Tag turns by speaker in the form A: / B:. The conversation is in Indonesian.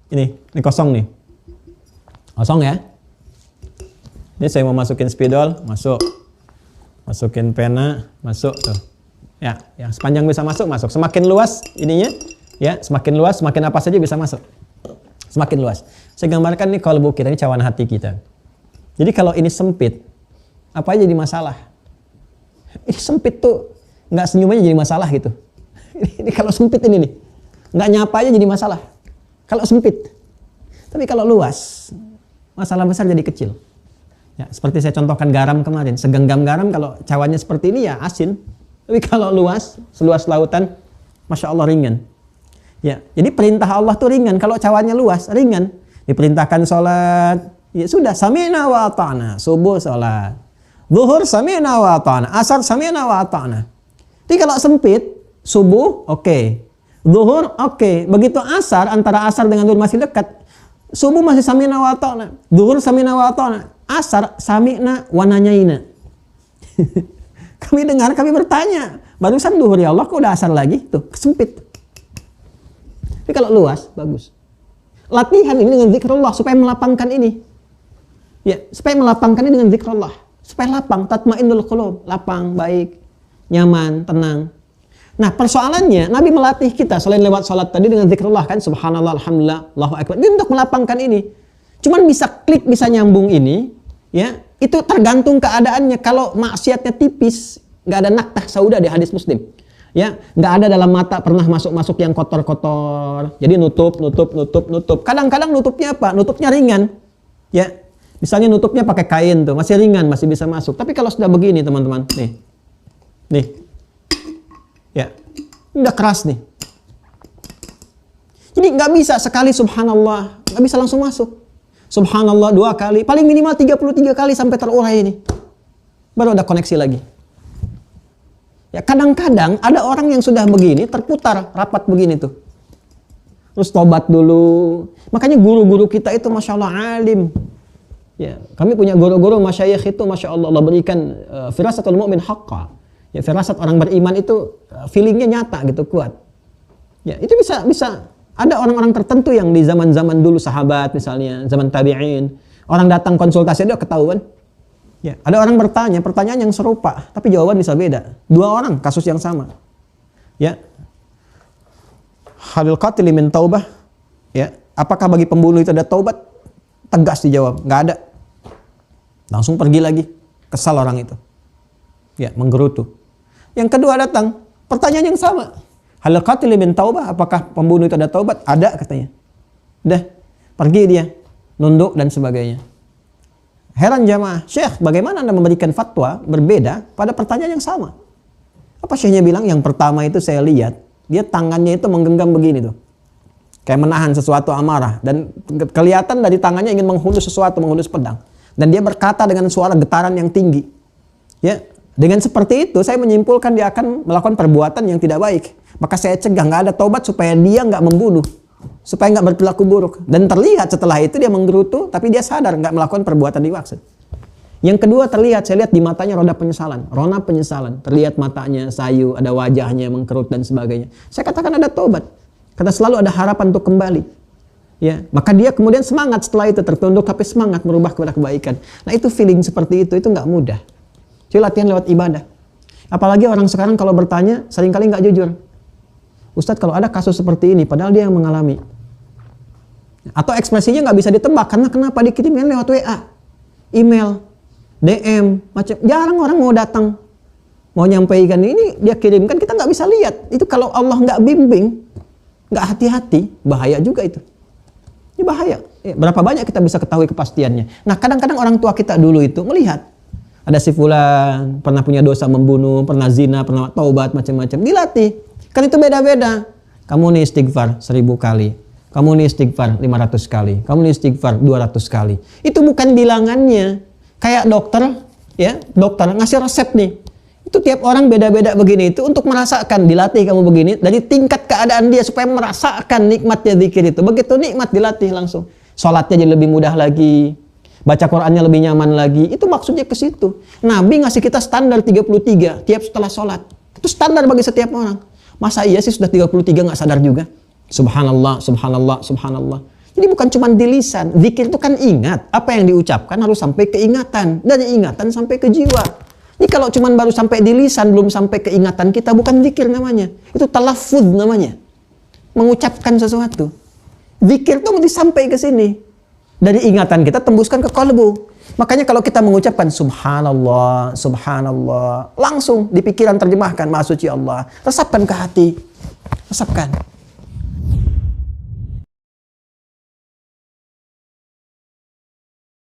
A: Ini kosong nih. Kosong ya. Ini saya mau masukin spidol, masuk. Masukin pena, masuk tuh. Ya, yang sepanjang bisa masuk. Semakin luas ininya, ya, semakin luas, semakin apa saja bisa masuk. Semakin luas. Saya gambarkan nih kalbu kita, ini cawan hati kita. Jadi kalau ini sempit, apa aja jadi masalah? Ini sempit tuh, nggak senyum aja jadi masalah gitu. Ini kalau sempit ini nih, nggak nyapa aja jadi masalah. Kalau sempit. Tapi kalau luas, masalah besar jadi kecil. Ya, seperti saya contohkan garam kemarin. Segenggam garam kalau cawannya seperti ini ya asin. Tapi kalau luas, seluas lautan, Masya Allah ringan. Ya, jadi perintah Allah tuh ringan. Kalau cawannya luas, ringan. Diperintahkan sholat, ya sudah, sami'na wa ata'na. Subuh sholat. Zuhur sami'na wa ata'na. Asar sami'na wa ata'na. Jadi kalau sempit, subuh oke. Zuhur oke. Begitu asar, antara asar dengan zuhur masih dekat. Subuh masih sami'na wa ata'na. Zuhur sami'na wa ata'na. Asar sami'na wa nanyaina. Kami dengar, kami bertanya. Barusan zuhur ya Allah, kok udah asar lagi? Tuh, sempit. Tapi kalau luas, bagus. Latihan ini dengan zikrullah supaya melapangkan ini. Ya, supaya melapangkan ini dengan zikrullah. Supaya lapang, tatmainnul qulub, lapang, baik, nyaman, tenang. Nah, persoalannya Nabi melatih kita selain lewat salat tadi dengan zikrullah kan, subhanallah, alhamdulillah, Allahu akbar. Ini untuk melapangkan ini. Cuman bisa klik, bisa nyambung ini, ya. Itu tergantung keadaannya. Kalau maksiatnya tipis, nggak ada naktah sauda di hadis Muslim. Ya, nggak ada dalam mata pernah masuk yang kotor-kotor. Jadi nutup. Kadang-kadang nutupnya apa? Nutupnya ringan. Ya, misalnya nutupnya pakai kain tuh, masih ringan, masih bisa masuk. Tapi kalau sudah begini teman-teman, nih, ya, udah keras nih. Jadi nggak bisa sekali subhanallah, nggak bisa langsung masuk. Subhanallah 2 kali, paling minimal 33 kali sampai terurai ini. Baru ada koneksi lagi. Ya, kadang-kadang ada orang yang sudah begini, terputar rapat begini tuh. Terus tobat dulu. Makanya guru-guru kita itu Masya Allah alim. Ya, kami punya guru-guru masyayikh itu Masya Allah, Allah berikan firasatul mu'min haqqa. Ya, firasat orang beriman itu feelingnya nyata gitu, kuat. Ya, itu bisa ada orang-orang tertentu yang di zaman-zaman dulu sahabat misalnya, zaman tabi'in, orang datang konsultasi dia ketahuan. Ya, ada orang bertanya, pertanyaan yang serupa, tapi jawaban bisa beda. 2 orang kasus yang sama. Ya. Halil qatili min taubah. Ya, apakah bagi pembunuh itu ada taubat? Tegas dijawab, nggak ada. Langsung pergi lagi. Kesal orang itu. Ya, menggerutu. Yang kedua datang, pertanyaan yang sama. Halil qatili min taubah, apakah pembunuh itu ada taubat? Ada katanya. Udah, pergi dia, nunduk dan sebagainya. Heran jamaah, Syekh, bagaimana Anda memberikan fatwa berbeda pada pertanyaan yang sama? Apa Syekhnya bilang? Yang pertama itu saya lihat, dia tangannya itu menggenggam begini tuh. Kayak menahan sesuatu amarah. Dan kelihatan dari tangannya ingin menghunus sesuatu, menghunus pedang. Dan dia berkata dengan suara getaran yang tinggi. Ya, dengan seperti itu saya menyimpulkan dia akan melakukan perbuatan yang tidak baik. Maka saya cegah, nggak ada taubat supaya dia nggak membunuh. Supaya nggak berperilaku buruk. Dan terlihat setelah itu dia menggerutu, tapi dia sadar nggak melakukan perbuatan dimaksud. Yang kedua terlihat, saya lihat di matanya rona penyesalan. Terlihat matanya sayu, ada wajahnya mengkerut dan sebagainya. Saya katakan ada taubat. Karena selalu ada harapan untuk kembali. Ya, maka dia kemudian semangat setelah itu, tertunduk tapi semangat merubah kepada kebaikan. Nah itu feeling seperti itu nggak mudah. Jadi latihan lewat ibadah. Apalagi orang sekarang kalau bertanya seringkali nggak jujur. Ustadz, kalau ada kasus seperti ini, padahal dia yang mengalami. Atau ekspresinya nggak bisa ditebak, karena kenapa dikirimnya lewat WA, email, DM, macam jarang orang mau datang, mau nyampaikan ini dia kirimkan, kita nggak bisa lihat. Itu kalau Allah nggak bimbing, nggak hati-hati, bahaya juga itu. Ini bahaya. Berapa banyak kita bisa ketahui kepastiannya. Nah kadang-kadang orang tua kita dulu itu melihat, ada si fulan, pernah punya dosa membunuh, pernah zina, pernah taubat, macam-macam, dilatih. Kan itu beda-beda. Kamu nih istighfar 1000 kali. Kamu nih istighfar 500 kali. Kamu nih istighfar 200 kali. Itu bukan bilangannya. Kayak dokter, ya, dokter ngasih resep nih. Itu tiap orang beda-beda begini. Itu untuk merasakan, dilatih kamu begini. Dari tingkat keadaan dia supaya merasakan nikmatnya zikir itu. Begitu nikmat dilatih langsung. Sholatnya jadi lebih mudah lagi. Baca Qur'annya lebih nyaman lagi. Itu maksudnya ke situ. Nabi ngasih kita standar 33 tiap setelah sholat. Itu standar bagi setiap orang. Masa iya sih sudah 33 nggak sadar juga? Subhanallah, subhanallah, subhanallah. Jadi bukan cuma di lisan. Zikir itu kan ingat. Apa yang diucapkan harus sampai ke ingatan. Dari ingatan sampai ke jiwa. Ini kalau cuma baru sampai di lisan, belum sampai ke ingatan kita, bukan zikir namanya. Itu talaffuz namanya. Mengucapkan sesuatu. Zikir itu mesti sampai ke sini. Dari ingatan kita tembuskan ke kalbu. Makanya kalau kita mengucapkan subhanallah, subhanallah, langsung di pikiran terjemahkan maha suci Allah. Resapkan ke hati. Resapkan.